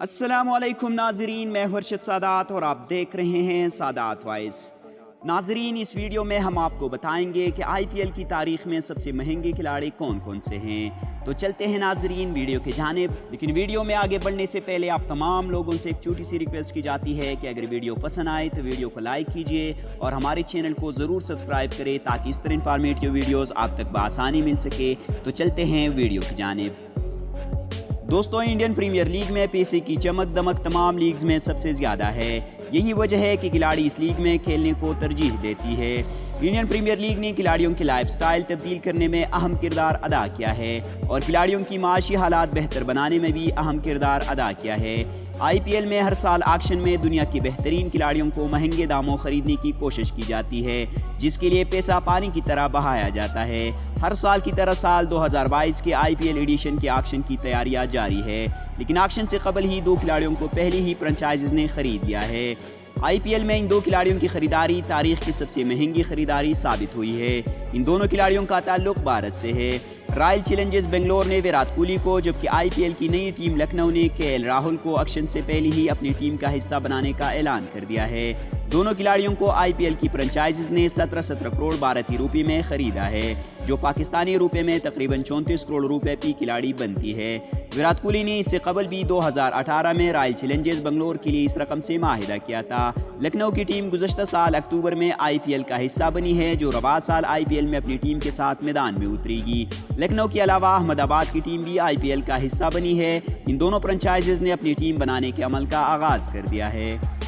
अस्सलामुअलैकुम नाजरीन, मैं हर्षद सादात और आप देख रहे हैं सादात वॉइस। नाजरीन, इस वीडियो में हम आपको बताएंगे कि आईपीएल की तारीख में सबसे महंगे खिलाड़ी कौन कौन से हैं। तो चलते हैं नाजरीन वीडियो की जानिब। लेकिन वीडियो में आगे बढ़ने से पहले आप तमाम लोगों से एक छोटी सी रिक्वेस्ट की जाती है कि अगर वीडियो पसंद आए तो वीडियो को लाइक कीजिए और हमारे चैनल को ज़रूर सब्सक्राइब करें ताकि इस तरह इंफॉर्मेटिव वीडियोज़ आप तक बआसानी मिल सके। तो चलते हैं वीडियो की जानिब। दोस्तों, इंडियन प्रीमियर लीग में पैसे की चमक दमक तमाम लीग्स में सबसे ज़्यादा है। यही वजह है कि खिलाड़ी इस लीग में खेलने को तरजीह देती है। इंडियन प्रीमियर लीग ने खिलाड़ियों की लाइफस्टाइल तब्दील करने में अहम किरदार अदा किया है और खिलाड़ियों की माशी हालात बेहतर बनाने में भी अहम किरदार अदा किया है। आईपीएल में हर साल ऑक्शन में दुनिया के बेहतरीन खिलाड़ियों को महंगे दामों खरीदने की कोशिश की जाती है, जिसके लिए पैसा पानी की तरह बहाया जाता है। हर साल की तरह साल 2022 के आईपीएल एडिशन के ऑक्शन की तैयारियां जारी है, लेकिन ऑक्शन से कबल ही दो खिलाड़ियों को पहले ही फ्रेंचाइजीज ने खरीद लिया है। आईपीएल में इन दो खिलाड़ियों की खरीदारी तारीख की सबसे महंगी खरीदारी साबित हुई है। इन दोनों खिलाड़ियों का ताल्लुक भारत से है। रॉयल चैलेंजर्स बेंगलोर ने विराट कोहली को, जबकि आईपीएल की नई टीम लखनऊ ने केएल राहुल को ऑक्शन से पहले ही अपनी टीम का हिस्सा बनाने का ऐलान कर दिया है। दोनों खिलाड़ियों को आईपीएल की फ्रेंचाइजीज ने 17 करोड़ भारतीय रुपये में खरीदा है, जो पाकिस्तानी रुपए में तकरीबन 34 करोड़ रुपए की खिलाड़ी बनती है। विराट कोहली ने इससे कबल भी 2018 में रॉयल चैलेंजर्स बेंगलोर के लिए इस रकम से माहिदा किया था। लखनऊ की टीम गुज़श्ता साल अक्टूबर में आईपीएल का हिस्सा बनी है, जो रवा साल आईपीएल में अपनी टीम के साथ मैदान में उतरेगी। लखनऊ के अलावा अहमदाबाद की टीम भी आईपीएल का हिस्सा बनी है। इन दोनों फ्रेंचाइजीज ने अपनी टीम बनाने के अमल का आगाज कर दिया है।